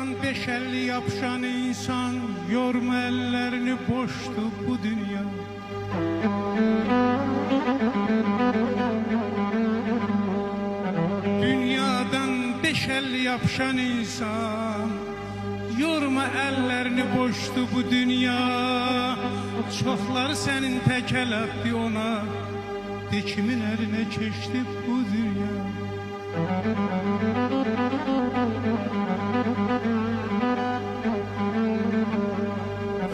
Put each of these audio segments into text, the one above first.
Dünyadan beşerli yapışan insan, yorma ellerini, boştu bu dünya. Dünyadan beşerli yapışan insan, yorma ellerini, boştu bu dünya. Çoxları senin tekel etti ona, de kimin eline keçdi bu dünya.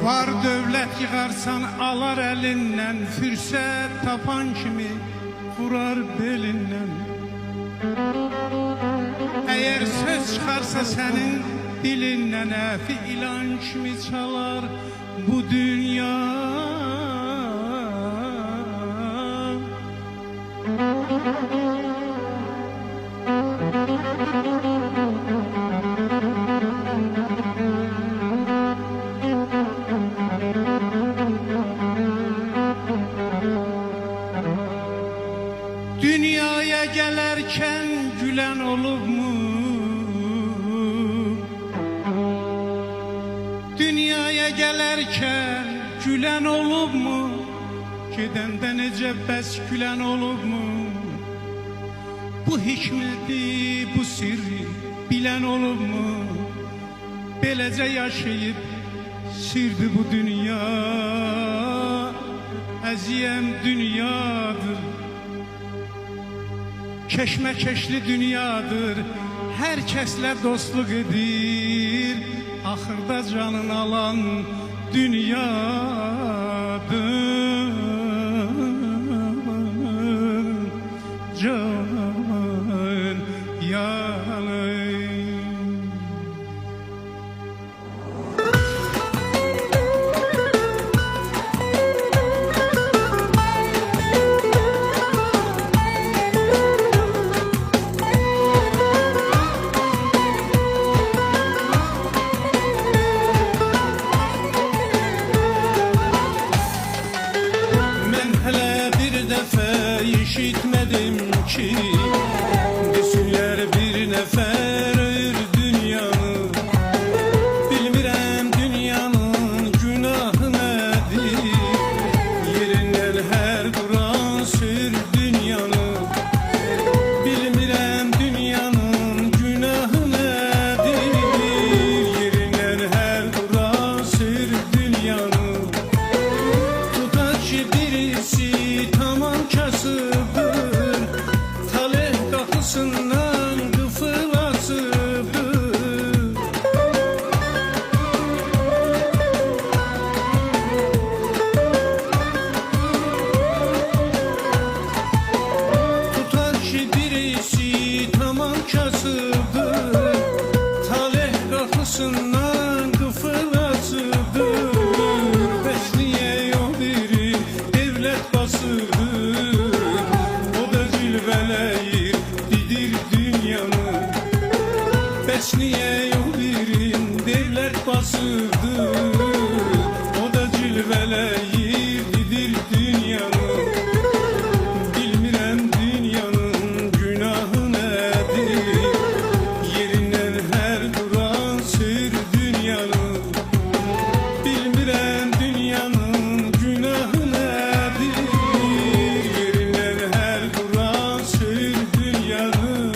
Var dövlət yığarsan alar elindən, fürsət tapan kimi vurar belindən. Eğer söz çıxarsa sənin dilindən, əfi ilan kimi çalar bu dünya. Dünyaya gelerken gülen olur mu? Dünyaya gelerken gülen olur mu? Gedəndə necə bəs gülen olur mu? Bu hikmeti, bu sirri bilen olur mu? Beləcə yaşayıp sirdi bu dünya. Əziyəm dünyadır, keşmekeşli dünyadır. Herkesle dostluk edir, ahırda canın alan dünyadır. Can yanay. İşitmedim ki desinler bir nefer öyür dünyanı. Bilmirəm dünyanın günahı nedir, yerinden her duran sür dünyanı. Bilmirəm dünyanın günahı nedir, yerinden her duran sür dünyanı. Tutar ki birisi tamam kasıdır, talih kapısından kıfılasıdır. Tutar ki birisi tamam kasıdır, talih kapısından kıfılasıdır. Besniye yol biri devlet basıdır, o da zülveleyir didir dünyanı. Besniye yol birin devlet basıdır, o da zülveleyir didir dünyanı. Bilmirəm dünyanın günahı nedir, yerinden her duran sür dünyanı. Bilmirəm dünyanın günahı nedir, yerinden her duran sür dünyanı.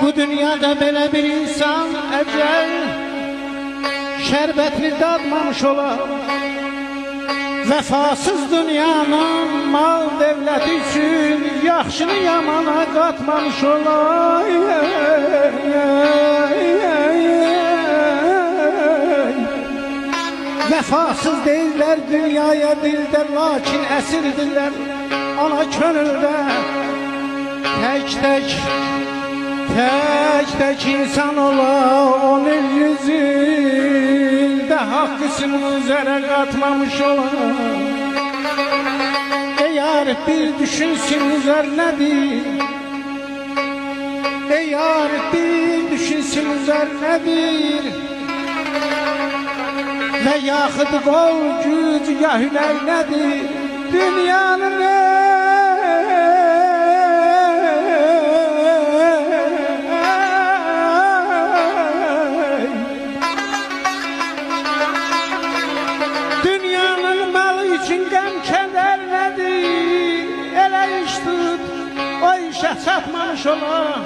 Bu dünyada belə bir insan əcəl şərbətini dadmamış olar. Vəfasız dünyanın mal devləti üçün yaxşını yamana qatmamış olar. Vəfasız deyirlər dünyaya dildə, lakin əsirdirlər ana könüldə. Tək insan ola 10 il 100 ildə haqqısını üzərə qatmamış ola. Eğer bir düşünsünüzlər nədir? Eğer bir düşünsünüzlər nədir? Və yaxud qol güc ya hünər nədir? Dünyanın dünyanın malı için qəm kədər nədir? Elə iş tut, o işə çatmamış ola.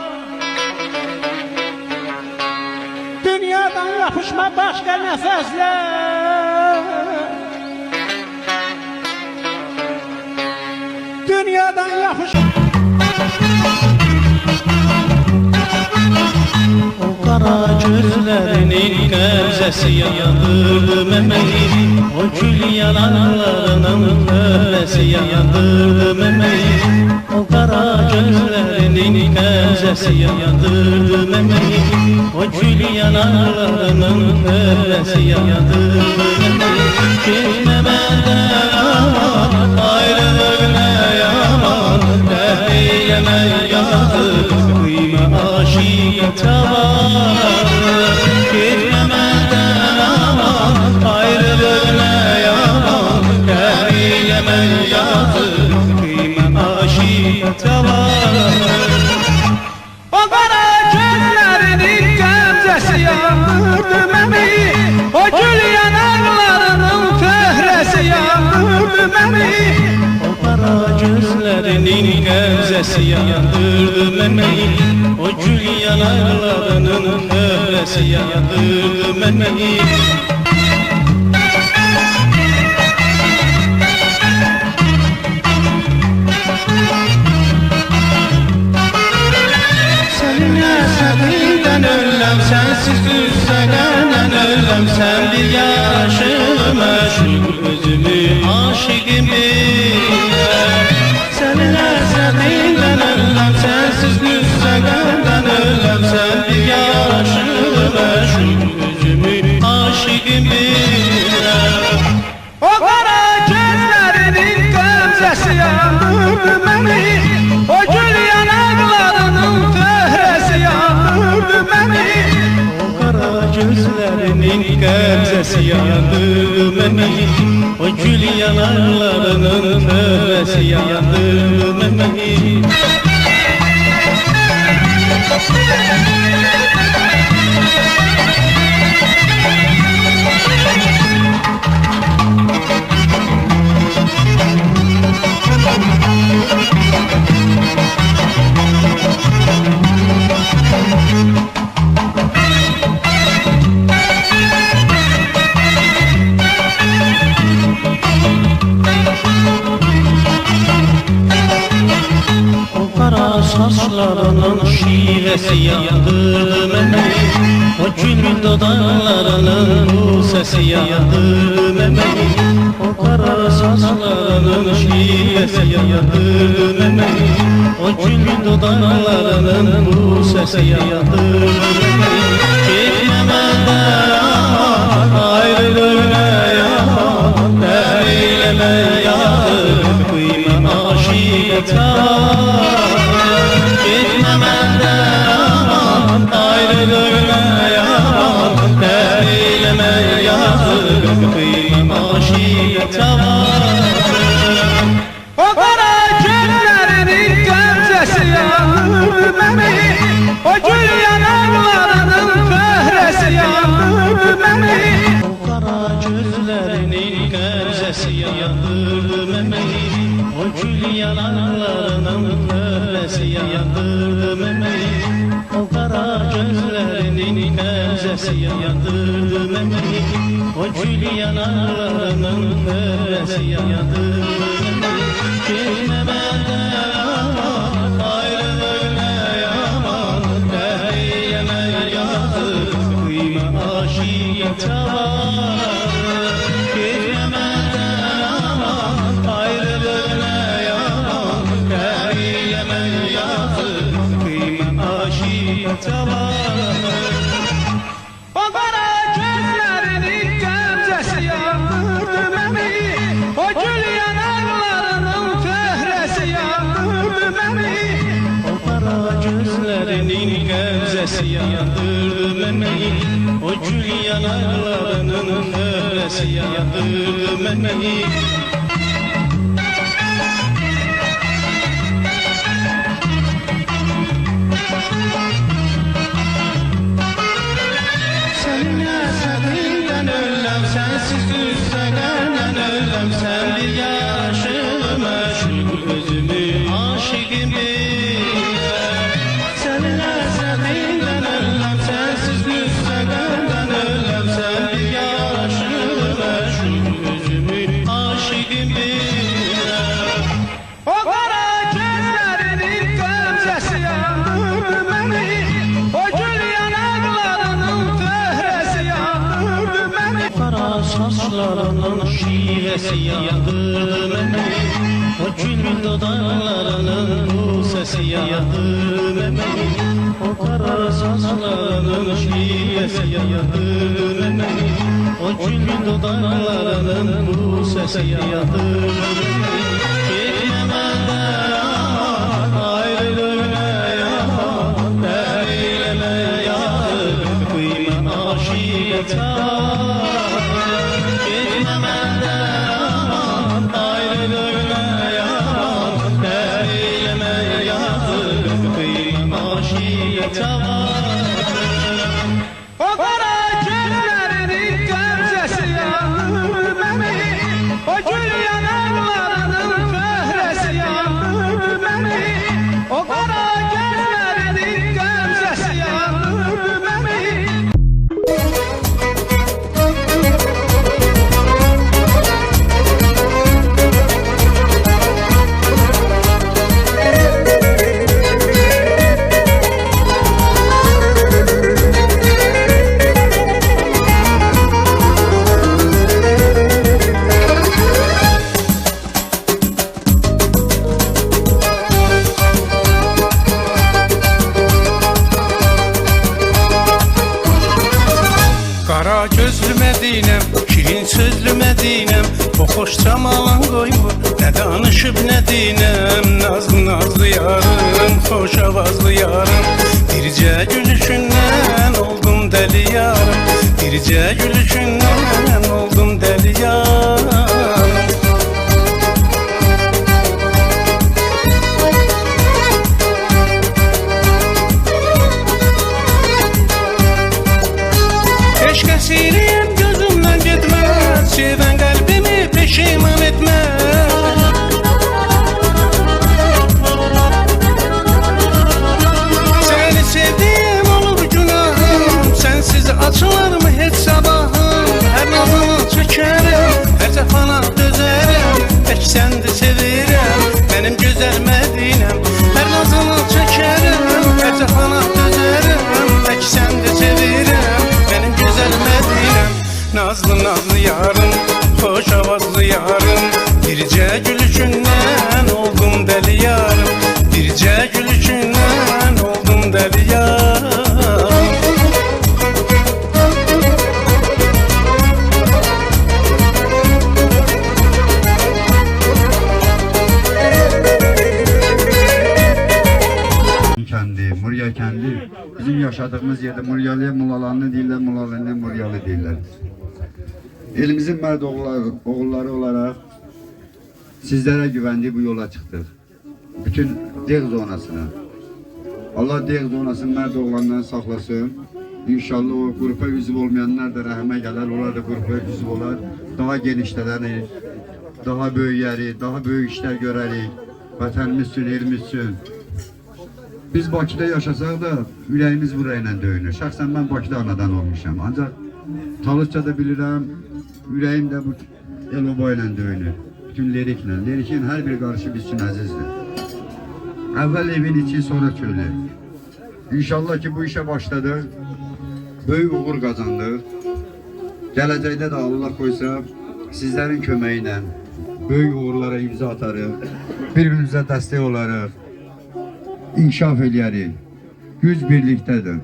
Dünyadan yapışma başka nefesler. Dünyadan yapışma. O qara gözlərinin qəmzəsi yandırdı məməni. O gül yanaqlarının tövləsi yandırdı məməni. O qara gözlərinin qəmzəsi yandırdı məməni. O gül yanaqlarının tövləsi yandırdı məməni. Getmə məndən aman, ayrılıq nə yaman. Dəh eyləmək yazıq, qıymə aşiqətə var. Getmə məndən aman, ayrılıq nə yaman. Dəh eyləmək yazıq, qıymə aşiqətə var. O qara gözlərinin qəmzəsi yandırdı məni. O gül yanaqlarının töhrəsi yandırdı məni. O qara gözlərinin qəmzəsi yandırdı məməni. O gül yanaqlarının töhrəsi yandırdı məməni. Səninlə səninlə öləm, sənsiz düzsələnən öləm. Sən bir yaşım məşğul, özümü aşiqim biləm. Səninlə səninlə öləm, sənsiz düzsələnən öləm. Sən bir yaşım məşğul, özümü aşiqim biləm. O qara gözlərinin qəmzəsi yandırdı məni. O gül yanaqlarının töhrəsi yandırdı məni. O qara gözlərinin qəmzəsi yandırdı məni. O gül yanaqlarının töhrəsi yandırdı məni. Saçlarının şivəsi yandırdı məni. O gül dodaqlarının bu səsi yandırdı məni. O qara saçlarının şivəsi yandırdı məni. O gül dodaqlarının bu səsi yandırdı məni. Getmə məndən aman, ayrılıq nə yaman. Dəh eyləmək yazıq, qıymə aşiqətə var. Getmə məndən aman, ayrılıq nə yaman. Dəh eyləmək yazıq, qıymə aşiqətə var. O qara gözlərinin qəmzəsi yandırdı məni. O gül yanaqlarının töhrəsi yandırdı məni. O qara gözlərinin qəmzəsi yandırdı məməni. O gül yanaqlarının töhrəsi yandırdı məməni. O qara gözlərinin qəmzəsi yandırdı məni, o gül yanaqlarının fərrəsi yandırdı məni. Getmə məndən ayrılıq nə yaman, dəhliyəmə yazır qıymə aşiqətə var. Getmə məndən ayrılıq nə yaman, dəhliyəmə yazır qıymə aşiqətə var. O qara gözlərinin qəmzəsi yandırdı məni, o gül yanaqlarının fəhrəsi yandırdı məni. O qara gözlərinin qəmzəsi yandırdı məni, o gül yanaqlarının fəhrəsi yandırdı məni. Səninlə səninlə öləm, sənsiz üzərləndən öləm. Sən bir yaşlı məşğul özümü aşiqim biləm. Səninlə səninlə öləm, sənsiz üzərləndən öləm. Sən bir yaşlı məşğul özümü aşiqim biləm. O qara gözlərinin qəmzəsi yandırdı məni, o gül yanaqlarının fəhrəsi yandırdı məni. Qara saçlarının şivəsi yandırdı məni, o gül dodaqlarının bu səsi yandırdı məni. O qara saçlarının şivəsi yandırdı məni, o gül dodaqlarının bu səsi yandırdı məni. Getmə məndən ayrılıq nə yaman, dəyləmə yazıq qıymə aşiqətə var. Getmə məndən ayrılıq nə yaman, dəyləmə yazıq qıymə aşiqətə var. O qara gözlərinin qəmzəsi yandırdı məni, o gül yanaqlarının fəhrəsi yandırdı məni. O qara gözlərinin qəmzəsi yandırdı məni. Qara gözlü Mədinəm, şirin sözlü Mədinəm, o xoş camalan qoymur, nə danışıb nə dinəm. Nazlı nazlı yarım, xoş avazlı yarım, bircə gülüşündən oldum dəli yarım, bircə gülüşündən oldum dəli yarım. Eşq əsiriyəm, gözümdən getməz, sevən qəlbimi peşiman etməz. Səni sevdim, olur günahım, sənsiz açılarmı heç sabahım. Hər nazını çəkərəm, hər cəfana dözərəm, tək səndi sevirəm, mənim gözəl Mədinəm. Hər nazını çəkərəm, hər cəfana dözərəm, tək səndi sevirəm, mənim gözəl Mədinəm. Nazlı nazlı yarım, xoş avazlı yarım, bircə gülüşündən oldum dəli yarım, bircə gülüşündən oldum dəli yarım. Kendi, Murya kendi. Bizim yaşadığımız yerde Muryalı'ya Mulalanlı değiller, Mulalanlı'ya Muryalı değiller. Elimizin mərd oğulları olarak sizlere güvendiği bu yola çıktık. Bütün Değ zonasına. Allah Değ zonasının mərd oğlanlarını saklasın. İnşallah o grupa üzv olmayanlar da rəhmə gələr, onlar da grupa üzv olar. Daha genişlənərik, daha böyüyərik, daha böyük işler görərik. Vətənimiz üçün, elimiz üçün. Biz Bakıda yaşasaq da ürəyimiz burayla döyünür. Şəxsən mən Bakıda anadan olmuşam. Ancaq Talışca da bilirəm, ürəyim də bu el-oba ilə döyünür. Bütün liriklə. Lirikin hər bir qarışı biz üçün əzizdir. Əvvəl evin içi, sonra köyü. İnşallah ki bu işə başladıq. Böyük uğur qazandıq. Gələcəkdə də Allah qoysa sizlərin köməyi ilə böyük uğurlara imza atarıq. Bir-birimizə dəstək olarıq. İnkişaf eləyərik. Güc birlikdədir.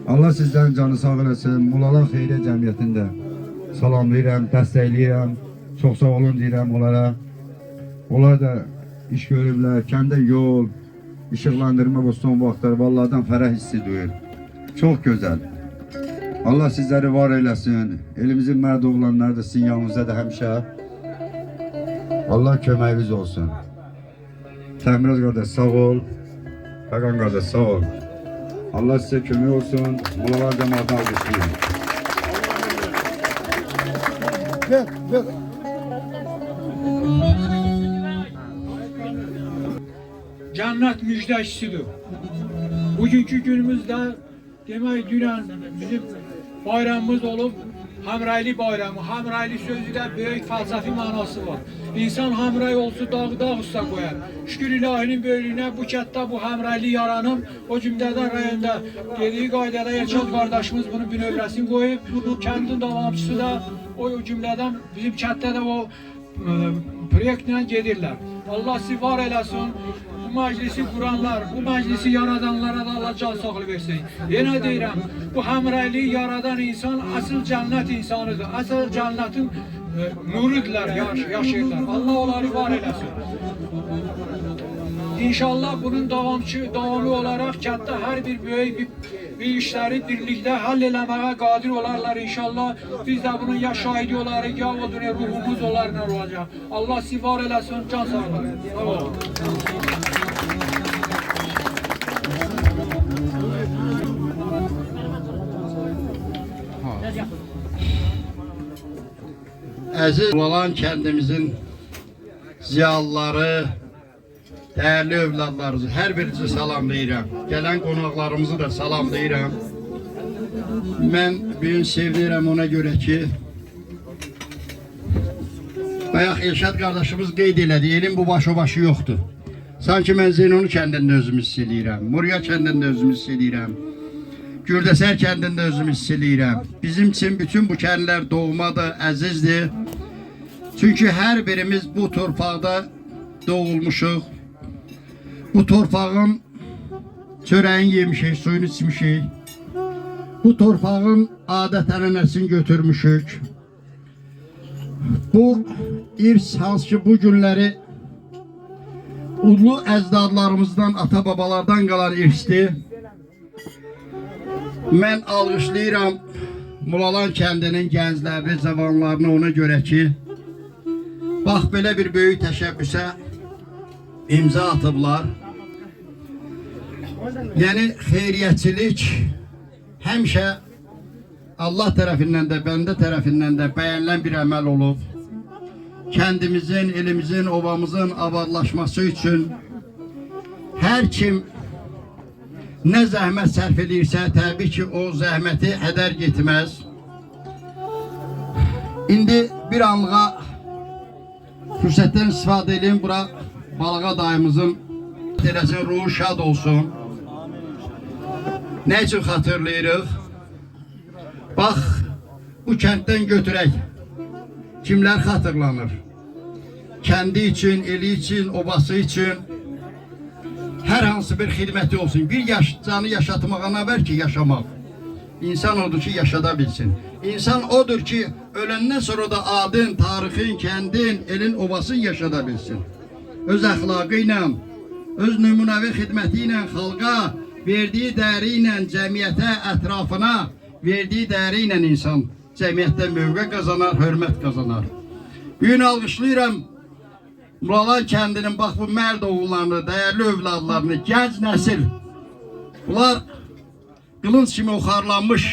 Allah sizlərin canı sağ eləsin. Mulalar Xeyriyyə Cəmiyyətində salamlayıram, dəstəkləyirəm. Çox sağ olun deyirəm onlara. Onlar da iş görürlər. Kəndə yol, işıqlandırma bu son vaxtlar valladan fərəh hissi duyur. Çox gözəl. Allah sizləri var eləsin. Elimizin mərd oğlanları da sizin yanınızda da həmişə. Allah köməyiniz olsun. Təmiraz qardaş sağ ol. Hakan qardaş sağ ol. Allah sizə kömək olsun. Mulalar cəmaatına alqışlayın. Ver. Cennet müjdecisidir. Bugünkü günümüzde demek dünən bizim bayramımız olup Hamraylı bayramı. Hamraylı sözü de büyük felsefi manası var. İnsan hamray olsa dağı dağ üstə koyar. Şükür ilahinin böyüklüğüne bu kətdə bu hamraylı yaranım. O cümlədən rayonda dediği qaydada Erçal kardeşimiz bunu bir növrəsini koyup kəndin davamçısı da o cümlədən bizim kətdə de o proyektlə gedirlər. Allah sizi var eləsin. Bu meclisi kuranlar, bu meclisi yaradanlara da Allah can sağlığı versin. Yine deyirəm, bu hamraylığı yaradan insan asıl cennet insanıdır. Asıl cennetin nurudular, yaşayırlar. Allah onları var eləsin. İnşallah bunun davamı olarak kətdə hər bir böyük bir işləri birlikdə həll eləməyə qadir olarlar inşallah. Biz də bunun ya şahidi olarıq, ya o dünya ruhumuz onlarla olacaq. Allah sizi var eləsin, can sağlığı. Sağ olun. Əziz olan kəndimizin ziyalıları, değerli övladlarımızı hər birinizi salamlayıram. Gələn qonaqlarımızı da salamlayıram. Mən bugün sevinirəm ona göre ki bayaq Elşad qardaşımız qeyd elədi, elin bu başı yoxdur. Sanki mən Zeynonu kəndində özümü hiss edirəm, Murya kəndində özümü hiss edirəm, Gürdəsər kəndində özümü hiss edirəm. Bizim için bütün bu kəndlər doğmadır, əzizdir. Çünkü hər birimiz bu torpaqda doğulmuşuq. Bu torpağın çörəyini yemişik, suyunu içmişik. Bu torpağın adət-ənənəsini götürmüşük. Bu irs hansı ki bu günləri ulu əzdadlarımızdan, ata-babalardan qalan irsdir. Mən alqışlayıram Mulalan kəndinin gənclərini, cavanlarını ona görə ki, bax belə bir böyük təşəbbüsə imza atıblar. Yəni xeyriyyətçilik həmişə Allah tərəfindən də, bəndə tərəfindən də bəyənilən bir əməl olub. Kəndimizin, elimizin, ovamızın abadlaşması üçün hər kim nə zəhmət sərf edirsə, təbii ki, o zəhməti hədər getməz. İndi bir anlığa fürsətdən istifadə edin, bura Balığa dayımızın ruhu şad olsun. Ne için xatırlayırıq? Bax, bu kənddən götürək. Kimlər xatırlanır? Kendi için, eli için, obası için her hansı bir xidməti olsun. Bir canı yaşatmağına ver ki yaşamaq. İnsan odur ki yaşada bilsin. İnsan odur ki ölenden sonra da adın, tarixin, kendin, elin, obasın yaşada bilsin. Öz əxlaqı ilə, öz nümunəvi xidməti ilə xalqa, verdiği dəyəri ilə cəmiyyətə, ətrafına verdiği dəyəri ilə insan cəmiyyətdə mövqə qazanar, hörmət qazanar. Bugün alqışlayıram Mulalan kəndinin bax bu mərd oğullarını, dəyərli övladlarını, gənc nəsil. Bunlar qılınc kimi oxarlanmış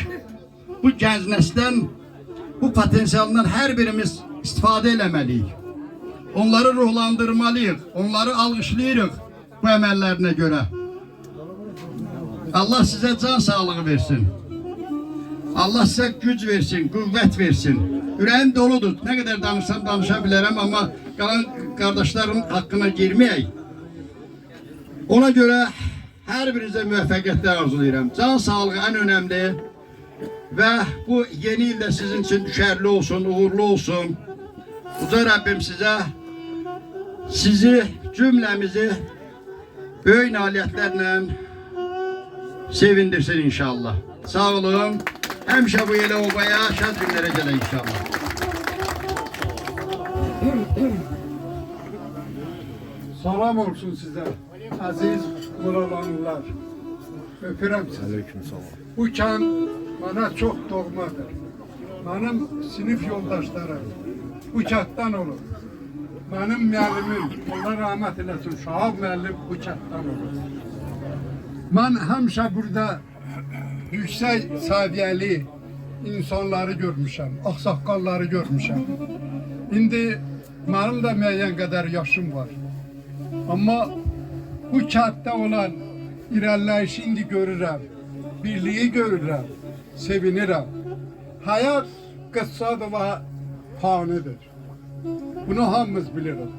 bu gənc nəsildən, bu potensialından hər birimiz istifadə eləməliyik. Onları ruhlandırmalıyıq, onları alqışlayırıq bu əməllərinə görə. Allah size can sağlığı versin. Allah size güc versin, kuvvet versin. Ürəyim doludur. Ne kadar danışsam danışabilirim ama kalan kardeşlerin hakkına girmeyeyim. Ona göre her birinize müvaffakiyetler arzulayıram. Can sağlığı en önemli. Ve bu yeni ilde sizin için düşerli olsun, uğurlu olsun. Uca Rabbim sizi cümlemizi böyük nailiyyətlərlə sevindirsin inşallah. Sağ olun. Həmişə bu elə obaya şad günlərə gələ inşallah. Salam olsun size aziz buralanlar. Öpürəm sizi. Bu kent bana çok doğmadır. Benim sınıf yoldaşlarım bu kentdən olur. Benim müəllimim, Allah rahmet eylesin, Şahab müəllim bu kentdən olur. Ben həmişə burada yüksek səviyyəli insanları görmüşəm, ağsaqqalları görmüşəm. İndi benim de müəyyən qədər yaşım var. Ama bu kentdə olan irəliləyişi indi görürəm, birliği görürəm, sevinirəm. Hayat kıssadır ve fanidir. Bunu hamımız biliriz.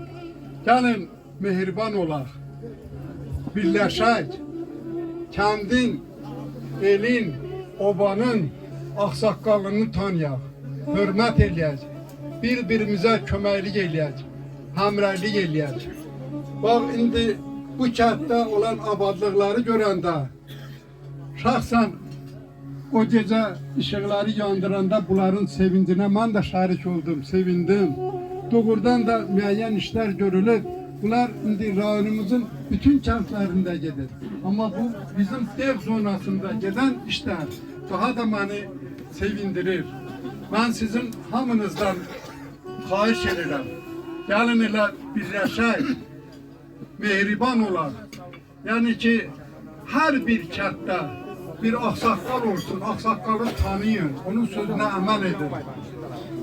Gelin mehriban olaq, birləşək, kendin, elin, obanın ağsaqqalını tanıyaq, hürmet eləyək, bir-birimizə köməklik eləyək, həmrəylik eləyək. Bax, indi bu kentdə olan abadlıqları görəndə, şəxsən o gece ışıkları yandıranda bunların sevincine ben de şarik oldum, sevindim. Doğrudan da müəyyən işler görülür. Bunlar indi rayonumuzun bütün kentlerinde gelir. Ama bu bizim dev zonasında gelen işler daha da beni sevindirir. Ben sizin hamınızdan xahiş edirəm. Gəlin elə birləşək, mehriban olaq. Yani ki her bir kentte bir aksakkal olsun, aksakkалы tanıyın, onun sözüne amel edin.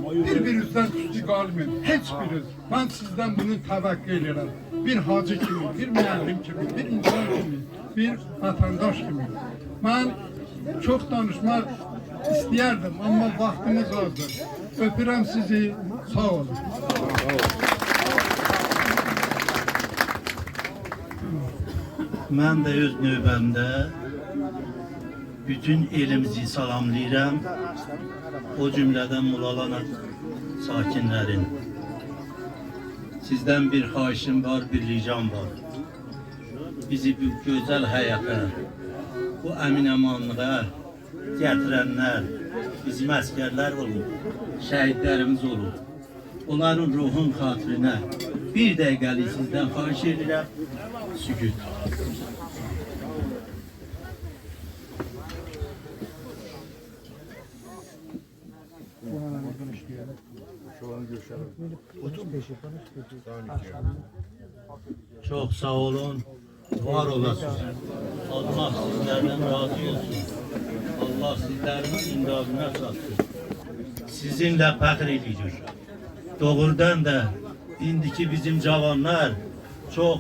Birbirinizden küstü kalmayın, hiçbiriniz. Ben sizden bunu təvəqqə edirəm. Bir hacı kimi, bir müəllim kimi, bir insan kimi, bir vatandaş kimi. Ben çok danışmak istəyərdim, ama vaktimiz azdır. Öpürəm sizi, sağ olun. Mən də öz növbəmdə bütün elimizi salamlayıram. O cümlədən Mulalana sakinlərin. Sizdən bir xahişim var, bir ricam var. Bizi bu gözəl həyata, bu əmin-əmanlığa gətirənlər, bizim əskərlər olub, şəhidlərimiz olub. Onların ruhun xatirinə bir dəqiqəlik sizdən xahiş edirəm, sükut. Çok sağ olun, var olasınız. Allah sizlerden razı olsun. Allah sizlerin imdadına satsın. Sizinle fəxr edilir. Doğrudan da indiki bizim cavanlar çok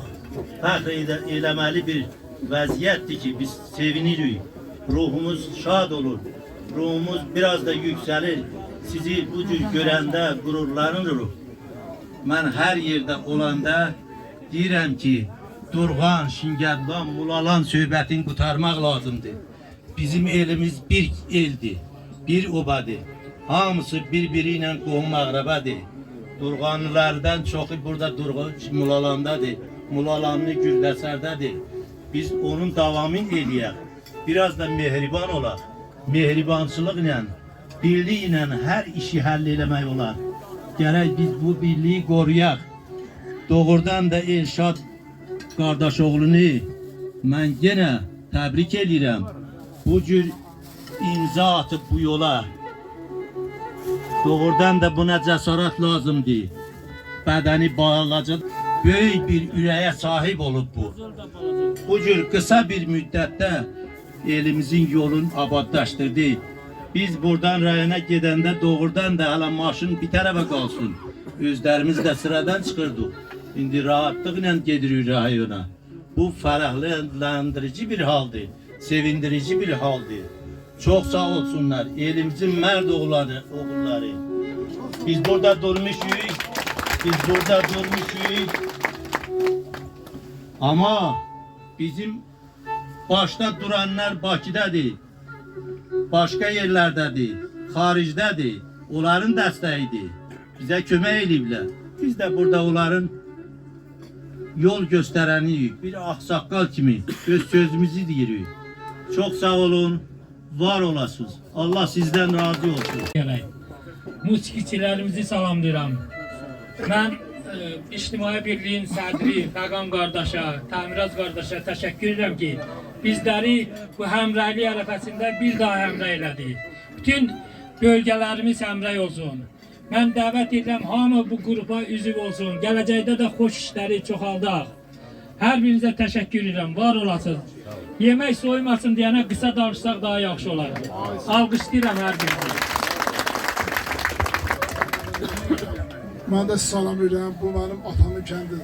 fəxr eləməli bir vəziyyətdir ki, biz sevinirik. Ruhumuz şad olur. Ruhumuz biraz da yükselir. Sizi bu cür görəndə qürurlanırıq. Mən hər yerdə olanda deyirəm ki, Durğan, Şingədvan, Mulalan söhbətini qurtarmaq lazımdır. Bizim elimiz bir eldir, bir obadır. Hamısı birbiri ilə qohum əqrəbədir. Durğanlılardan çoxu burada Durğan Mulalandadır. Mulalanlı Gürdəsərdədir. Biz onun davamını eləyək. Biraz da mehriban olaq. Mehribançılıq ilə, birlik ilə hər işi həll eləmək olar. Gərək biz bu birliyi qoruyaq. Doğrudan da Elşad qardaşoğlunu mən yenə təbrik edirəm. Bu cür imza atıb bu yola. Doğrudan da buna cəsarət lazımdır. Bədəni bağlacaq, böyük bir ürəyə sahib olub bu. Bu cür kısa bir müddətdə elimizin yolunu abadlaşdırdı. Biz buradan rayona gedəndə doğrudan da hələ maşın bir tərəfə qalsın. Özlərimiz də sıradan çıxırdıq. İndi rahatlıqla gedirik rayona. Bu fərəhləndirici bir haldır. sevindirici bir haldir. Çok sağ olsunlar elimizin mərd oğulları. Biz burada durmuşuz. Ama bizim başta duranlar Bakıdadır. Başka yerlerdedir. Xaricdədir. Onların dəstəyidir. Bizə kömək ediblər. Biz də burada onların yol göstərəniyik. Bir ağsaqqal kimi öz sözümüzü deyirik. Çok sağ olun, var olasınız. Allah sizden razı olsun. Musiqiçilərimizi salamlayıram. Mən İctimai Birliyin sədri Fəqan qardaşa, Təmiraz qardaşa təşəkkür edirəm ki, bizləri bu həmrəylik ərəfəsində bir daha həmrəy elədi. Bütün bölgələrimiz həmrəy olsun. Mən dəvət edirəm, hamı bu qrupa üzv olsun. Gələcəkdə də xoş işləri çoxaldaq. Hər birinizə təşəkkür edirəm, var olasınız. Yemək soymasın deyənə qısa danışsaq daha yaxşı olar. Alqışlayıram hər birinizi. Mən də salam edirəm, bu mənim atamın kəndidir.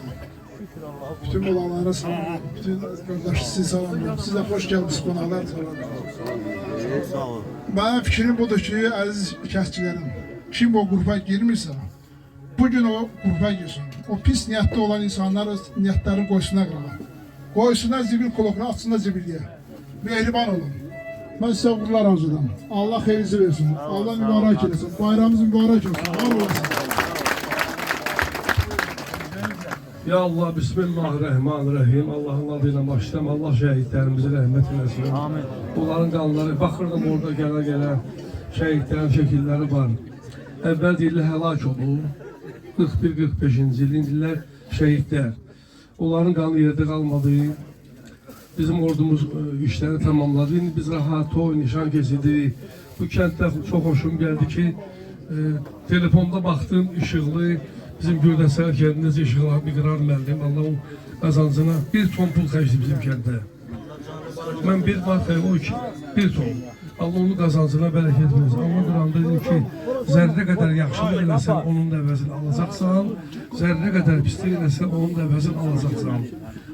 Bütün olanlara salam edirəm, bütün qardaşı sizi salam edirəm. Sizə xoş gəlmişsiniz qonaqlar, salam edirəm. Mənim fikrim budur ki, əziz kəsçilərim, kim o qrupa girmirsə, bugün o qrupa girsin. O pis niyyətli olan insanlar niyyətlərini qoysunlar qırağa. Qoysunlar zibil kolokuna, atsınlar zibilliyə. Mehriban olun. Mən sizə uğurlar arzulayıram. Allah xeyirinizi versin. Allah mübarək eləsin. Bayramımız mübarək olsun. Var olasın. Ya Allah, Bismillahirrahmanirrahim. Allah'ın adıyla başlayalım. Allah şehitlerimize rahmet eylesin. Amin. Onların kanları, bakırdım orada gelen şehitlerin şekilleri var. Evvel dilli helak oldu. 41-45. ilindilər şehitler. Onların kanı yerde kalmadı. Bizim ordumuz işleri tamamladı. Şimdi biz rahat toy, nişan kesildi. Bu kentdə çok hoşum geldi ki, telefonda baktım ışıklı. Bizim Gördəsəl kəndində işıqlarını qırar müəllim. Allah o qazancına bir ton pul xərcdi bizim kəndə. Mən bir markaya o ki, bir ton. Allah onu qazancına bərəkət versin. Allah Quranda dedim ki, zərrə qədər yaxşılıq eləsən, onun da əvəzini alacaqsan. Zərrə qədər pislik eləsən, onun da əvəzini alacaqsan.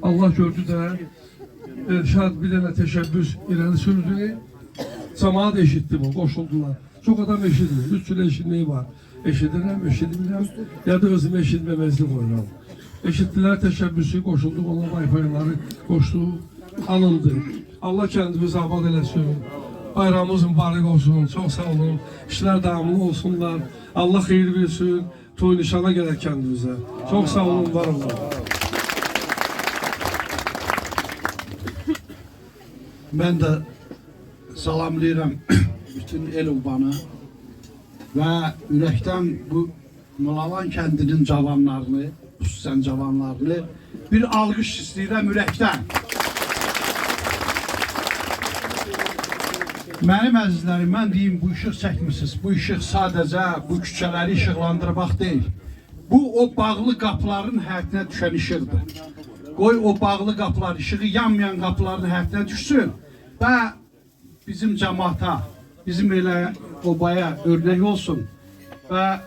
Allah gördü də, Elşad bir dənə təşəbbüs irəli sürdü. Cəmaat eşitdi bu, qoşuldular. Çok adam eşitmiyor. 3 gün eşitmeyi var. Eşidirəm, ya da özümü eşitməməzlik oynar. Eşitdilər təşəbbüsü, qoşulduq, ona Wi-Fi-ları qoşduq, alındı. Allah kəndimizi abad eləsin. Bayramımız mübarək olsun, çox sağ olun. İşlər davamlı olsunlar. Allah xeyir versin. Toy nişana gələk kəndimizə. Çox sağ olun, var olun. Ben de salamlayıram bütün el obanı ve ürəkdən bu Mulalan kəndinin cavanlarını, xüsusən cavanlarını bir alqış istəyirəm ürəkdən. Mənim əzizlərim, mən deyim, bu işıq çəkmişsiniz. Bu işıq sadəcə bu küçələri işıqlandırmaq deyil. Bu o bağlı qapıların həyətinə düşən işıqdır. Qoy o bağlı qapılar, işığı yanmayan qapıların həyətinə düşsün və bizim cəmaata, bizim elə obaya örnek olsun və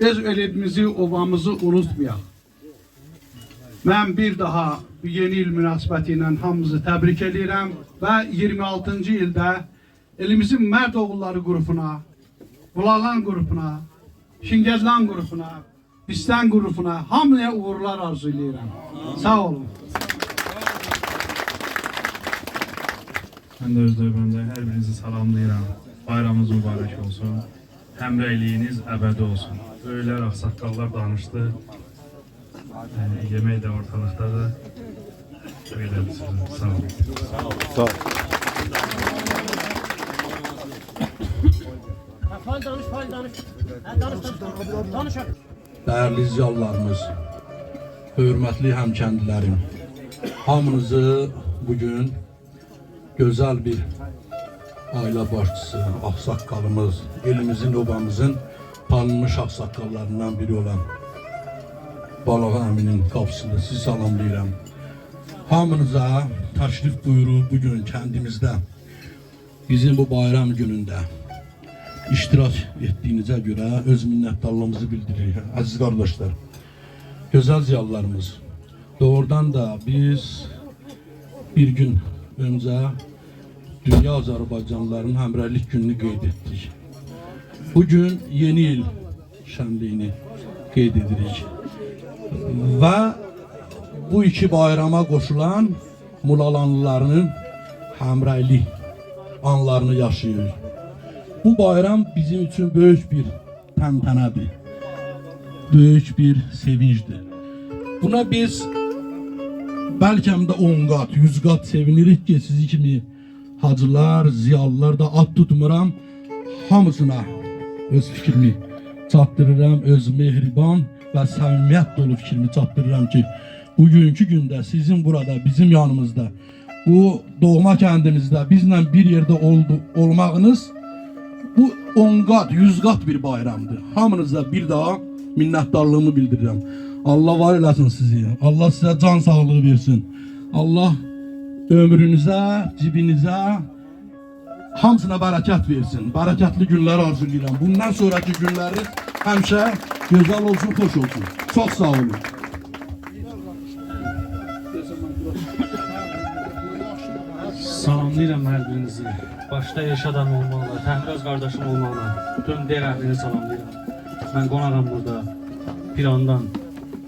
öz elimizi, obamızı unutmayaq. Mən bir daha bu yeni il münasibəti ilə hamımızı təbrik edirəm və 26-cı ildə elimizin Mərd Oğulları qrupuna, Bulalan qrupuna, Şingəzlan qrupuna, Bistan qrupuna hamıya uğurlar arzu edirəm. Sağ olun. Ben de öz növbəmdə hər birinizi salamlayıram. Bayramınız mübarək olsun. Həmrəyliyiniz əbədi olsun. Böyüklər, ağsaqqallar danışdı. Yemək də ortalıqdadır. Belə sizə sağ olun. Sağ olun. Değerli izləyicilərimiz, hörmətli həmkəndlilərim, hamınızı bugün güzel bir aile başçısı, ağsaqqalımız, elimizin, obamızın tanınmış ağsaqqallarından biri olan Balağa Əminin qapısında sizi salamlayıram. Hamınıza təşrif buyurub bugün kəndimizdə bizim bu bayram günündə iştirak ettiğinize göre öz minnettarlığımızı bildiririk. Aziz kardeşler, güzel ziyalılarımız, doğrudan da biz bir gün öncə Dünya Azərbaycanlıların Həmrəylik gününü qeyd etdik. Bugün yeni il şənliyini qeyd edirik. Və bu iki bayrama qoşulan Mulalanlıların həmrəylik anlarını yaşayırıq. Bu bayram bizim üçün böyük bir təntənədir. Böyük bir sevincdir. Buna biz bəlkə də 10 qat, 100 qat sevinirik ki, sizi kimi hacılar, ziyalılar da ad tutmuram. Hamısına öz fikrimi çatdırıram, öz mehriban və səmimiyyət dolu fikrimi çatdırıram ki, bugünkü gündə sizin burada, bizim yanımızda, bu doğma kəndimizdə bizlə bir yerdə olmağınız bu 10 qat, 100 qat bir bayramdır. Hamınıza bir daha minnətdarlığımı bildirirəm. Allah var eləsin sizi. Allah sizə can sağlığı versin. Allah ömrünüzə, cibinizə hamısına bərəkət versin. Bərəkətli günlər arzulayıram. Bundan sonraki günləriniz həmişə gözəl olsun, xoş olsun. Çox sağ olun. Salamlayıram hər birinizi. Başda Elşadan olmalı, Təmiraz qardaşım olmalı. Bütün dev əhlini salamlayıram. Mən qonağam burada.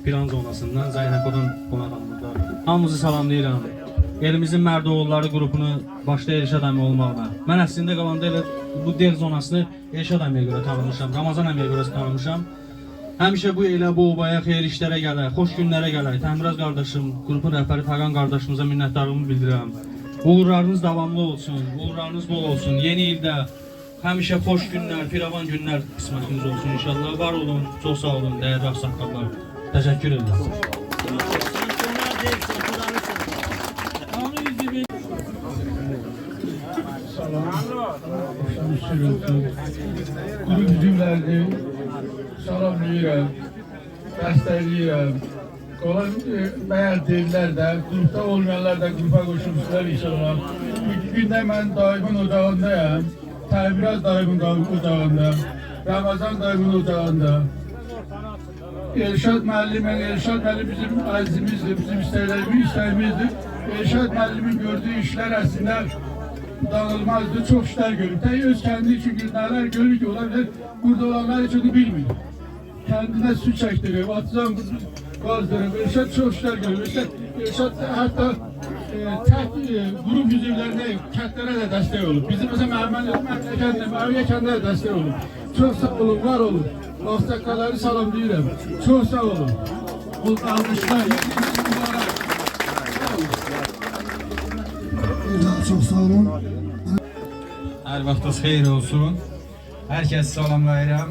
Piran zonasından, Zaynakodan qonağam burada. Hamınızı salamlayıram. Elimizin Mərdoğulları qrupunu başda Elşad əmi olmaqla. Mən əslində qalanda elə bu dev zonasını Elşad əmiyə görə tanımışam, Ramazan əmiyə görə tanımışam. Həmişə bu elə bu obaya xeyir işlərə gələr, xoş günlərə gələr. Təmiraz qardaşım, qrupun rəhbəri Fəqan qardaşımıza minnətdarlığımı bildirirəm. Uğurlarınız davamlı olsun, uğurlarınız bol olsun. Yeni ildə həmişə xoş günlər, firavan günlər qismətiniz olsun inşallah. Var olun, çox sağ olun, dəyərli ağsaqqallar. Təşəkkür edirəm. Qrup üzvlərini salamlayıram, dəstəkləyirəm. Məyər deyirlər də, qrupda olmayanlar da qrupa qoşulmuşlar inşallah. Bugün gündə mən daimin ocağındayım, Təmiraz daimin ocağında, Ramazan daimin ocağında. Elşad müəllim bizim azimizdir, bizim istəyimizdir. Elşad müəllimin gördüğü işlər əslində danılmazdı, çox işlər görüb. Təyi öz kəndi üçün günlərlər görür ki, olabilir, burada olanlar heç onu bilmir. Kendine su çəkdirir, atıcan qazdırır. Elşad çox işlər görür. Elşad hətta tək qrup üzvlərinə, kəndlərə də dəstək olur. Bizim məsələn Məviyə kəndlərə də dəstək olur. Çox sağ olun, var olun. Ağsaqqalları salamlayıram. Çox sağ olun. Bu almışlar. Çox sağ olun. Hər vaxtınız xeyir olsun. Hər kəs salamlayıram.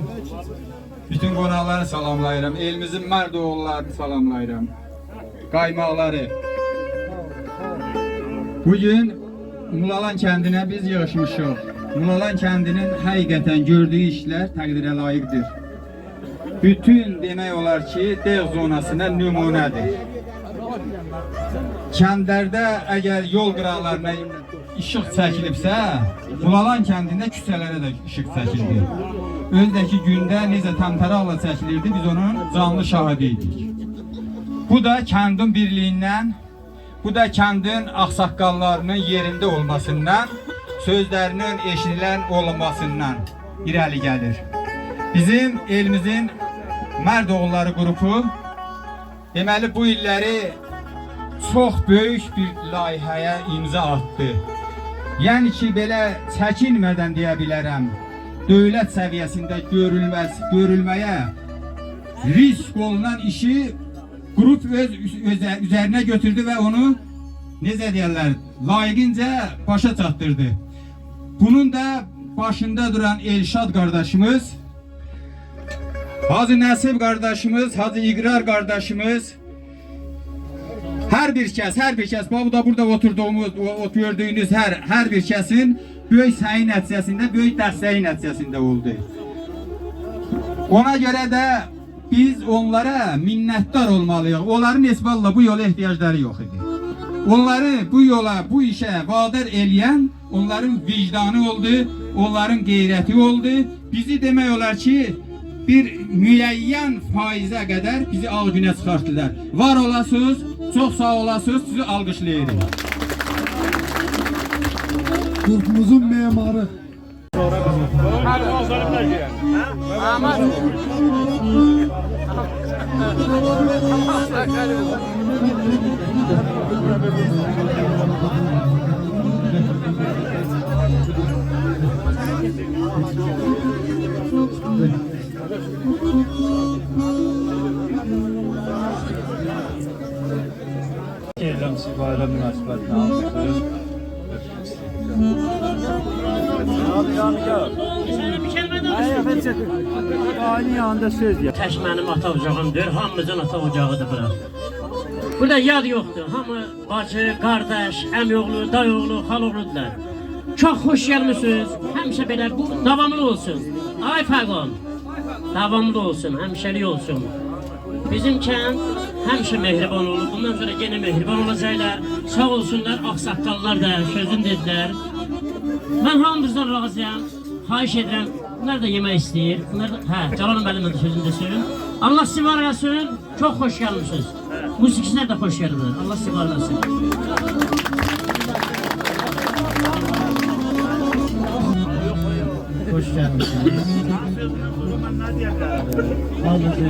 Bütün qonaqları salamlayıram. Elimizin Mərdoğullarını salamlayıram. Qaymaqları. Bugün Mulalan kəndinə biz yığışmışıq. Mulalan kəndinin həqiqətən gördüyü işlər təqdirə layiqdir. Bütün demək olar ki, dev zonasına nümunədir. Kəndlərdə əgər yol qıraqlarına işıq çəkilibsə, Mulalan kəndində küçələrə də işıq çəkildi. Özdəki gündə necə təmtəraqla çəkilirdi, biz onun canlı şahidi idik. Bu da kəndin birliyindən, bu da kəndin ağsaqqallarının yerində olmasından, sözlərinin eşidilən olunmasından irəli gəlir. Bizim elimizin Mərdoğulları qrupu deməli bu illəri çox böyük bir layihəyə imza atdı. Yəni ki, belə çəkinmədən deyə bilərəm, dövlət səviyyəsində görülməyə risk olunan işi qrup öz üzərinə götürdü və onu necə deyərlər, layiqincə başa çatdırdı. Bunun da başında duran Elşad qardaşımız, Hacı Nəsib qardaşımız, Hacı İqrar qardaşımız, hər bir kəs, bu da burada oturduğumuz, gördüyünüz hər bir kəsin böyük səyi nəticəsində, böyük dəstəyi nəticəsində oldu. Ona görə də biz onlara minnətdar olmalıyıq. Onların esballa bu yola ehtiyacları yox idi. Onları bu yola, bu işə vadar eləyən onların vicdanı oldu, onların qeyrəti oldu. Bizi demək olar ki, bir müəyyən faizə qədər bizi ağ günə çıxartdılar. Var olasınız, çox sağ olasınız, sizi alqışlayırıq. Grupumuzun memarı. Gelirəm siz bayram münasibətinə hamınızı. Aynı yanında söz ya. Tək mənim ata ocağımdır, hamımızın ata ocağıdır bura. Burada yad yoxdur, hamı bacı, qardaş, əmioğlu, dayıoğlu, xaloğludular. Çox xoş gəlmişsiniz, həmişə belə bu davamlı olsun. Ay Fəqon, davamlı olsun, həmişəlik olsun. Bizim kənd həmişə mehriban olur, bundan sonra yenə mehriban olacaqlar. Sağ olsunlar, ağsaqqallar da sözün dedilər. Mən hamımızdan razıyam, xahiş edirəm. Bunlar da yemək istəyir. Bunlar da, Canan müəllimə də sözünü desin. Allah sizi var eləsin, çox xoş gəlmişsiniz. Musiqçilər də xoş gəldilər. Allah sizi var eləsin. Hoş gelmişsiniz. Hamınızı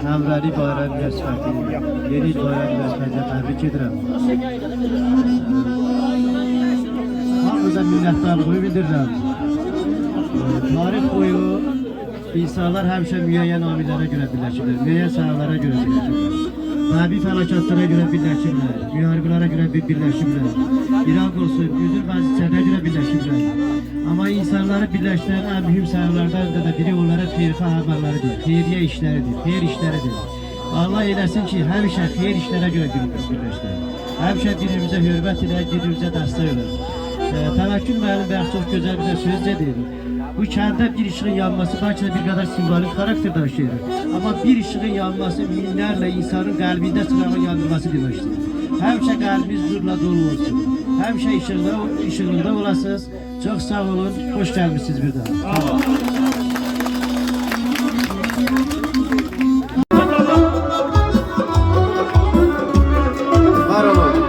Həmrəli bayram münasibəti, yeni il bayram münasibətilə təbrik edirəm. Hamınıza minnətdarlığı bildirirəm. Tarix boyu insanlar həmişə müəyyən amillərə görə birləşirlər, müəyyən sənələrə görə birləşirlər. Təbii fəlakətlərə görə birləşirlər, müharibələrə görə birləşirlər. İraq olsun, üzür vəziyyətlərə görə birləşirlər. Amma insanları birləşdirən ən mühüm sənələrdən də biri onlara xeyirxah əməlləridir, xeyriyyə işləridir, xeyir işləridir. Allah eləsin ki, həmişə xeyir işlərə görə birləşdirək. Həmişə bir-birimizə hörmət edək, bir-birimizə dəstək olaq. Təvəkkül müəllim bəxş çox gözəl bir də söz dedi. Bu kəndə bir işığın yanması bəlkə də bir qədər simvolik xarakter daşıyır. Amma bir işığın yanması minlərlə insanın qəlbində çırağın yandırması deməkdir. Həmişə qəlbimiz nurla dolu olsun. Həmişə işığında olasınız. Çox sağ olun, xoş gəlmişsiniz bir daha. Var olun.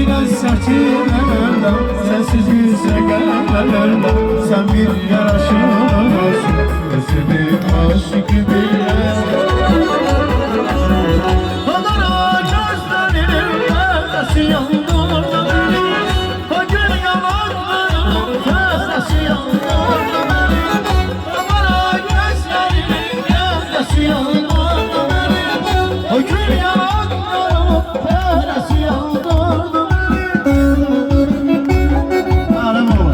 biraz sertlerle, sensiz güzel gellerle, sen bir yaraşırsın, gözümün aşık bile. Kadara gözlerinin ötesi yandırdı beni, o gün yanaklarının ötesi yandırdı beni. Kadara gözlerinin ötesi yandırdı beni, o gün yanaklarının ötesi yandırdı beni. Alem oğlum.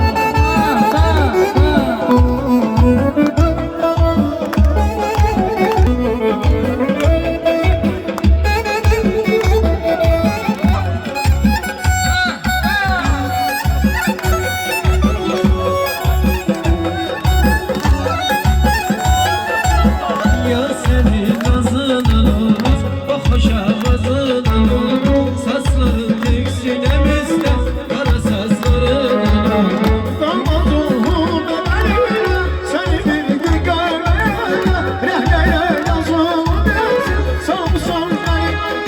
Ya senin nazının, o hoş avazının, sazların yükselemizde, kara sazların. Kalmadım benim, seni bir görmeye, rehleye yazılmaz, samsun kayıp.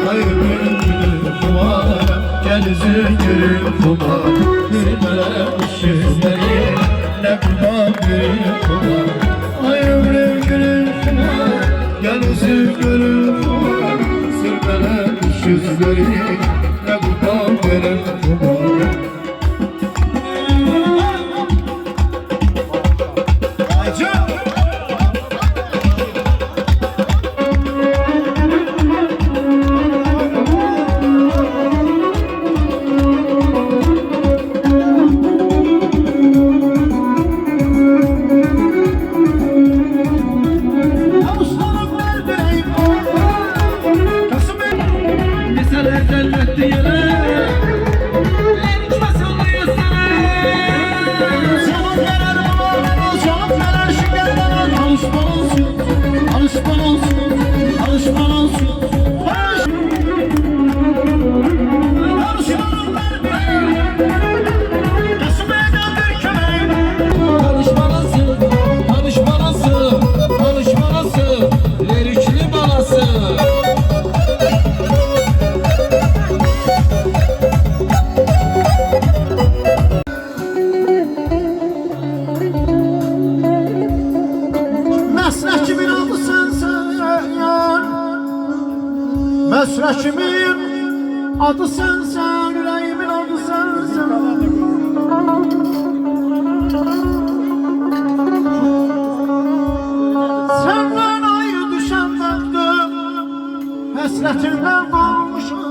Hayırlı gülüm kumara, gel üzüm gülüm kumara, sirmelenmiş yüzleri, ne kumar gülüm kumara. Hayırlı gülüm kumara, gel üzüm gülüm kumara, sirmelenmiş yüzleri, ne kumar gülüm kumara. Mesrakimin adı sensen, yüreğimin adı sensen. Senden ayrı düşen baktım, hasretinden kalmışım.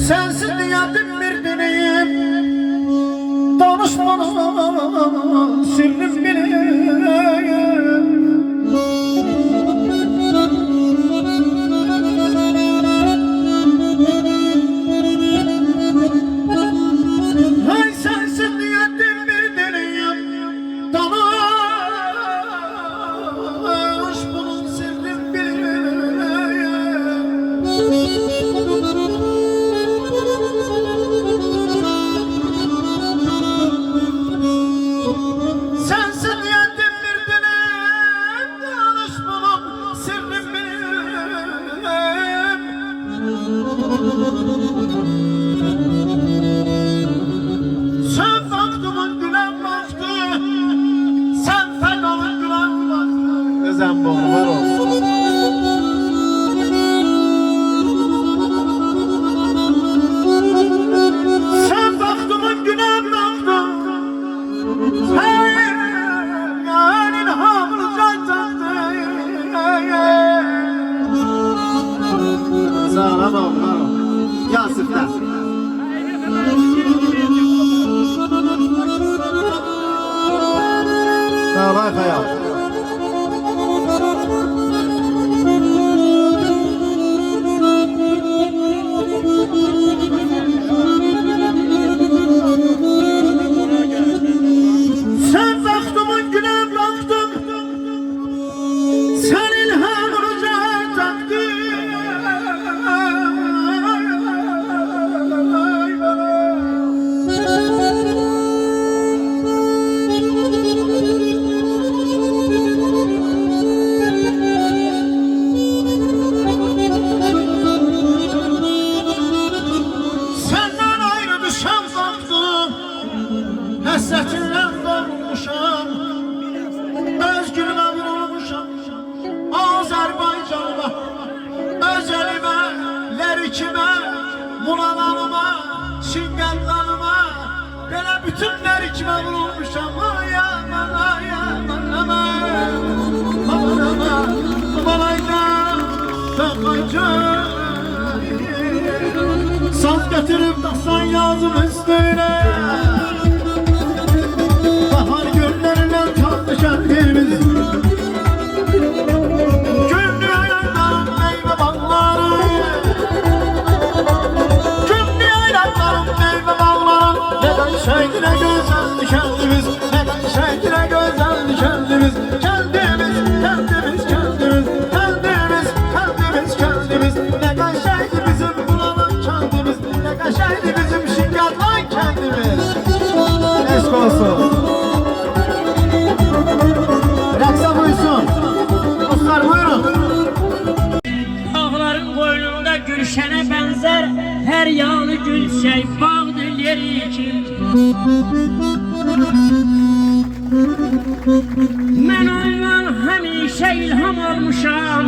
Sensiz niyetim bir deneyim, danışmanım sırrım bileyim. Hey sensiz niyetim bir deneyim, danışmanım sırrım bileyim. Sensin yendim bir dilim, danışmanım sırrım benim. Sen baktımın gülen baktı, sen fenalın gülen baktı. Özen bu var olsun. Sen baktımın gülen baktı, Senin hamur cancaktı. Sağlam oğlum, Yasif'ten. Sağlam hayal. Sen baktımın güne baktım, senin hamur cancaktı. olmuşam ay aman ay aman aman aman aman aman aydan takacağım. Saz getirip taksan yazım üstüne, bahar günlerine tatlı kendimiz. Güllü ayaklarım meyve bağları, güllü ayaklarım meyve bağları. Neden şeydi ne güzeldi kendimiz, neden şeydi ne güzeldi kendimiz. Kendimiz, kendimiz, kendimiz, kendimiz, kendimiz, kendimiz. Neden şeydi bizim bulanın kendimiz, neden şeydi bizim şingatlan kendimiz. Eşk olsun. Raksa buyursun. Dostlar buyurun. Dağların boynunda gülşene benzer, her yanı gül şey bağdır yeri kim. Ben ondan həmişə ilham almışam,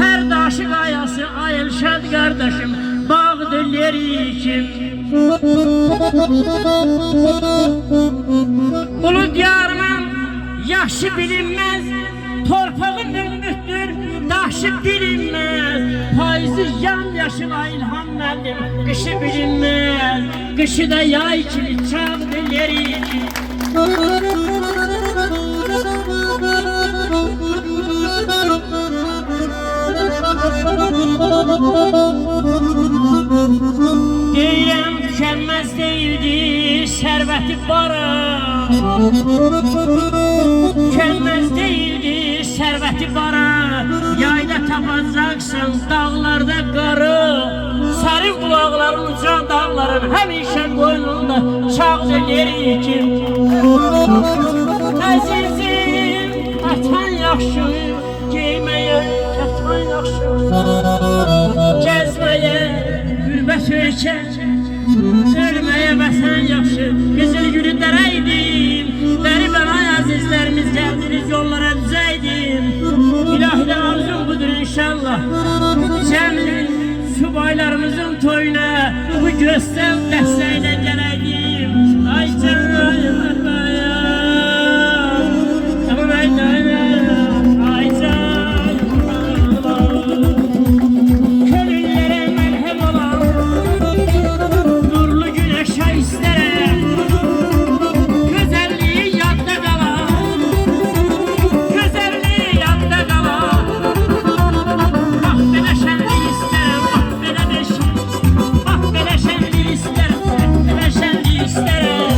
her daşı qayası Ayılşad kardeşim bağdır yeri kim. Ulu diyarımın yaşı bilinmez, torpağı mülmüttür, daşı bilinmez. Payızı yamyaşıla ilham verdim, kışı bilinmez. Kışı da yay kimi çaldı yeri kimi. Deyirəm tükenmez değildi serveti bara, tükenmez değildi serveti bara. Yayda tapacaqsın dağlarda qarı, sərin bulaqların ucan dağların həmişə qoynunda çağcı yeri kim. Əzizim atan yaxşı, geyməyə kətan yaxşı, gəzməyə qürbət ölkə, ölməyə vətən yaxşı. Qızıl gülü dərəydim, bəri bənay əzizlərimiz gəldiniz yollara düzəydim. İlahidə arzum budur inşallah, cəminin subaylarımızın toyuna bu göstər dəstəklə gələydim. Ay canım, aman ay canım, ay canım. Könüllərə məlhəm olan nurlu güneşə istərəm, gözəlliyi yadda qalan, gözəlliyi yadda qalan. Bax belə şənlik istərəm, bax belə bir şey, bax belə şənlik istərəm, belə şənlik istərəm.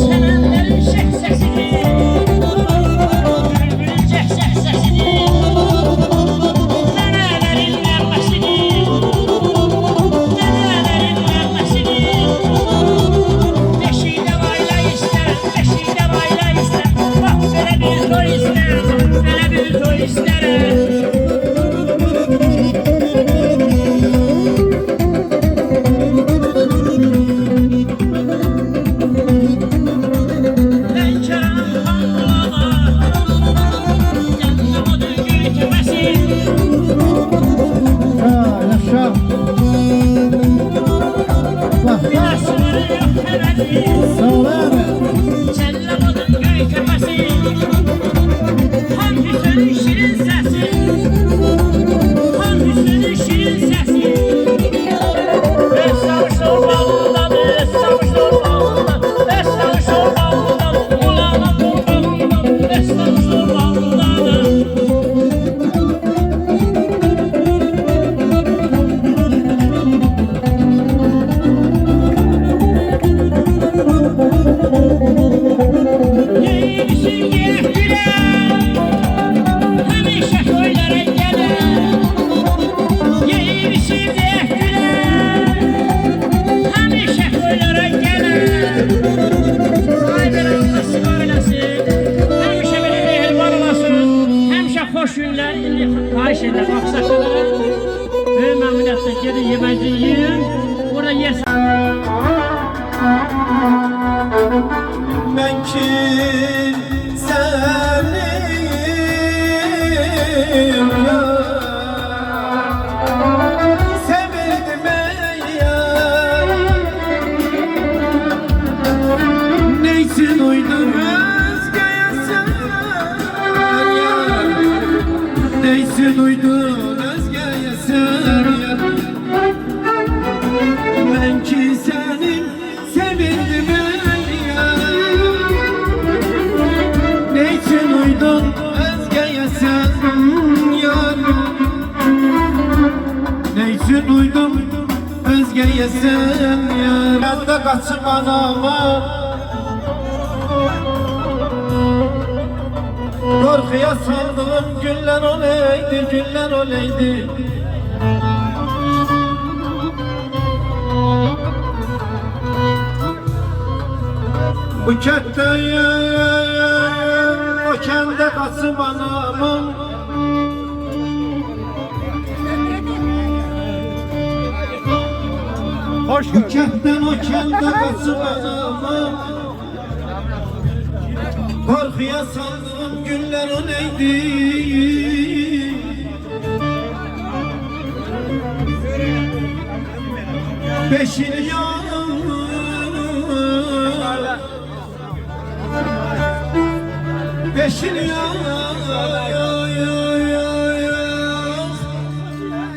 Çənənlərin şək səsini, bülbülün cəhcəh səsini, nənələrin nəğməsini, nənələrin nəğməsini. Beşikdə vayla istərəm, beşikdə vayla istərəm, bax belə bir toy istərəm, belə bir toy istərəm. Lənkəran xanlığa, yanımadır gül kəməsi. Ha, yaşa. Bak, Bir əsmiri yox həvəsi, sağ ol abi. çəllamadın göy kəməsi. Xan Hüseynin şirin səsi, Xan Hüseynin şirin səsi. Əstamışlar bağlıdadır, əstamışlar bağlıdadır, əstamışlar bağlıdadır, ulana torpağındadır, əstamışlar bağlıdadır. Yemişin gerek gülen, həmişə toylara gələn. Yemişin gerek gülen, həmişə toylara gələn. Sahibələr olması ailəsi, həmişə belə mehriban olasın, həmişə xoş günlər. İndi xahiş edirəm, axsaqlara, böyük məmnuniyyətlə gedin yeməci yiyin, orada yersən. Ben kimsenim ya Ne için uydum özgeye sen yar? Ben de kaçım anama, korkuya saldığım günler olaydı, günler olaydı. Bu kette o kende kasım anamın, bu ketten o kende kasım anamın, korkuya saldığım günler o neydi? Beşini beşini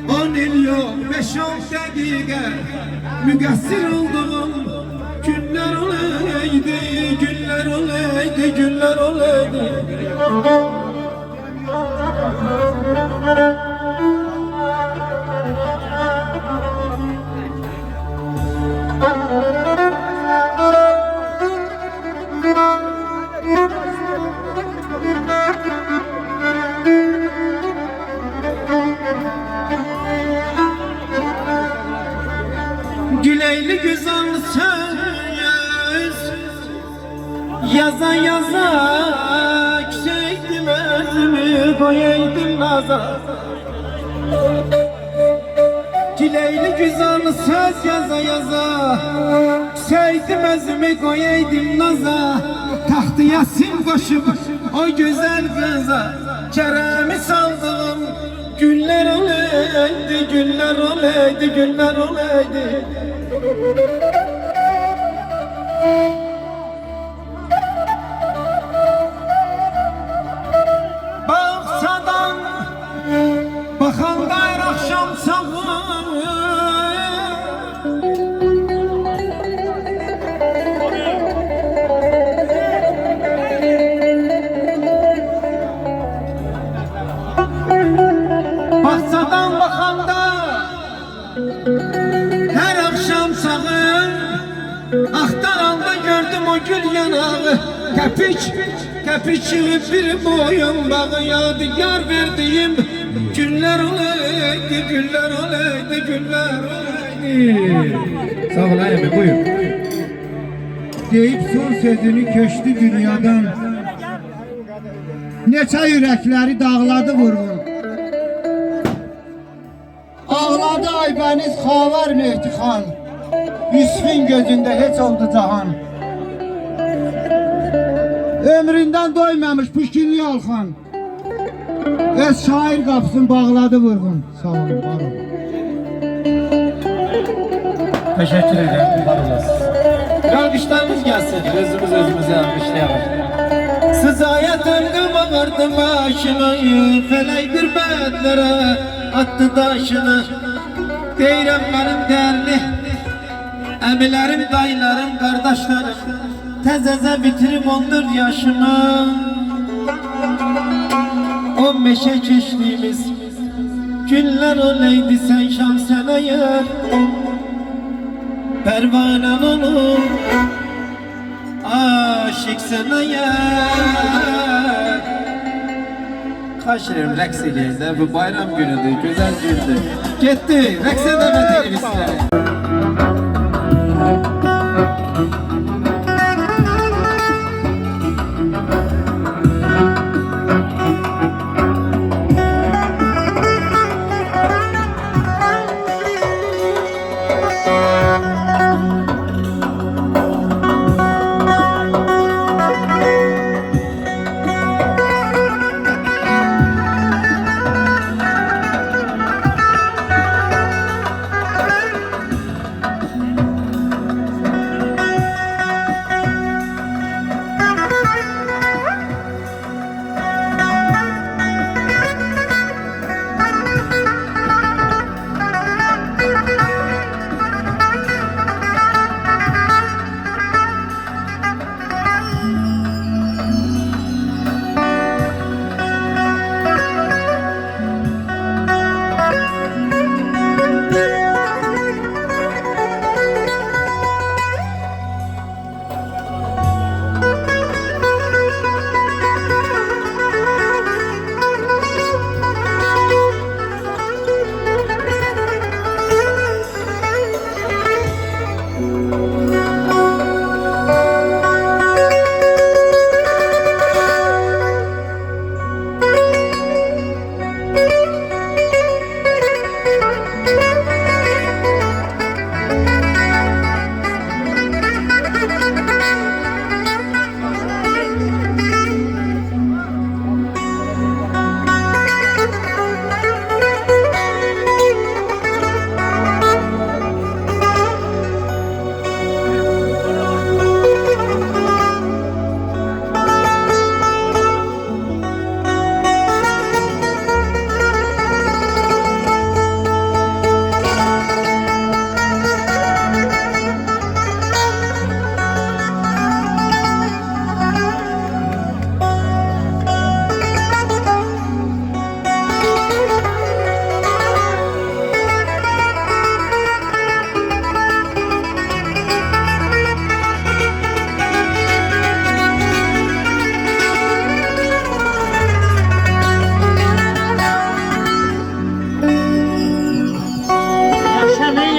on il yok, 5-10 dakika mügassir olduğum günler olaydı, günler olaydı, günler olaydı. Güleyli güzel söz yaza yaza küçeydim özümü koyaydım naza. Güleyli güzel söz yaza yaza küçeydim özümü koyaydım naza. Tahtı yasin koşup o güzel kıza keremi saldım. Günler olaydı, günler olaydı, günler olaydı. Baksadan bakan gayrı akşam sağı, baksadan bakanda her akşam sağı, aktar alda gördüm o gül yanağı. Kepiçi bir boyun bağı, yadigar verdiğim günler olaydı, günler olaydı, günler olaydı. Sağ ol abi, buyur. Deyip son sözünü köştü dünyadan, neçə yürekleri dağladı vurgun. Ağladı Aybəniz Xavər Mehdixan, Yusuf'un gözünde heç oldu cahan. Ömründen doymamış Puşkinli Alxan, öz şair qapısını bağladı vurgun. Sağ olun, var olun. Teşekkür ederim, var olasınız. Alkışlarımız gelsin, özümüz özümüze alkışlayalım. Sızaya döndüm ağırdı başını, felek bir bedlere attı daşını. Deyirəm benim değerli emilerim, dayılarım, kardeşlerim, tezeze bitirip 14 yaşımı. 15'e geçtiğimiz günler olaydı, sen şamsene yer pervanen olur, aşık sana yer. Kaşırım reks edeyizler, bu bayram günüdür, güzel gündür. Gitti, rekse davet edin sizlere.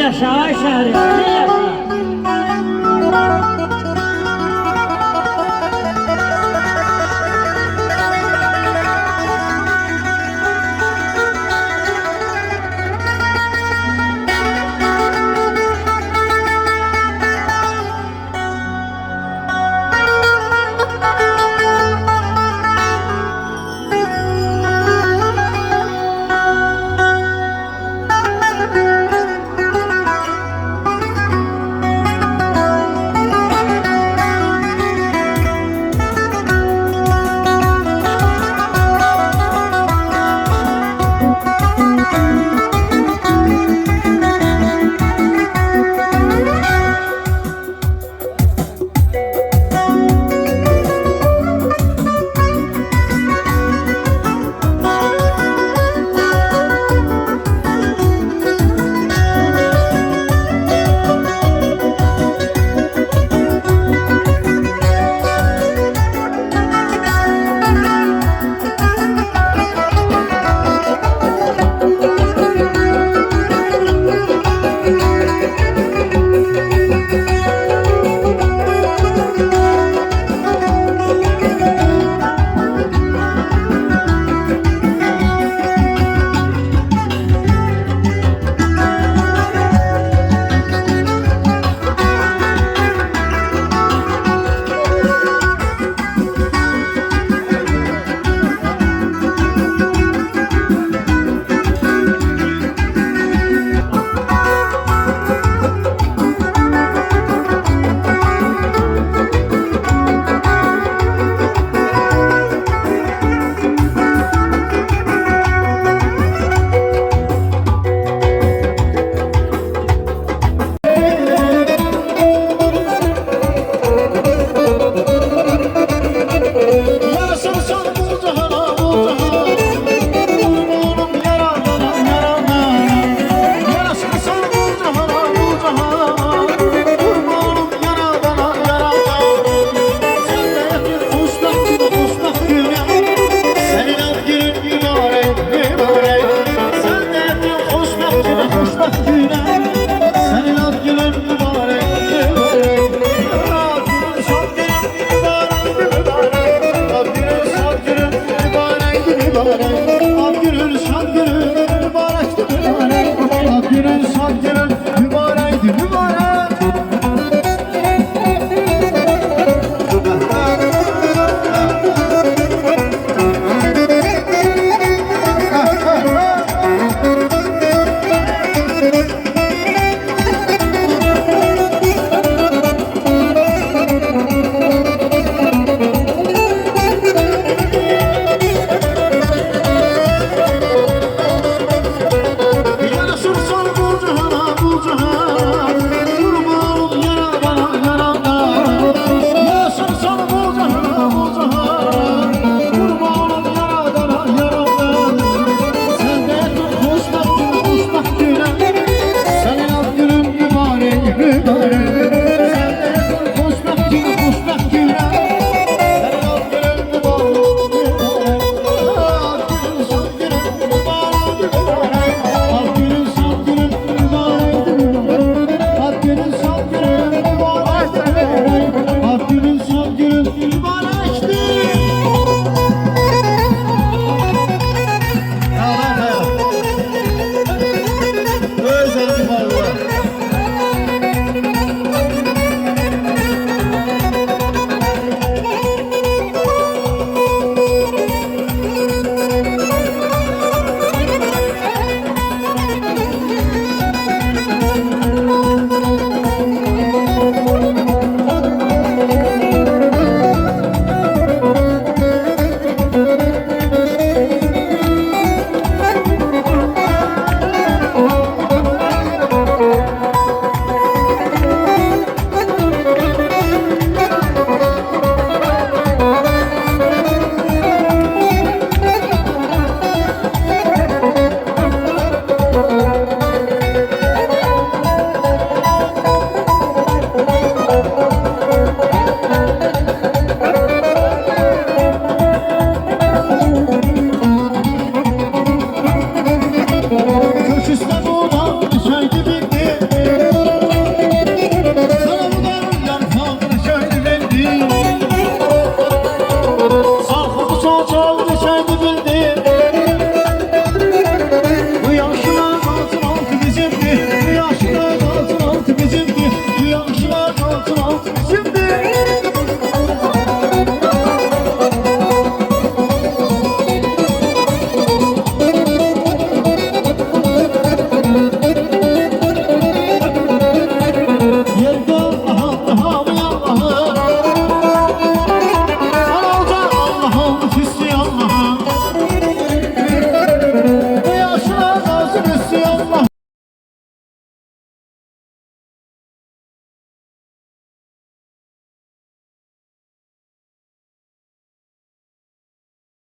yaşa ay Şəhriyar, ne yaşa. Mübarek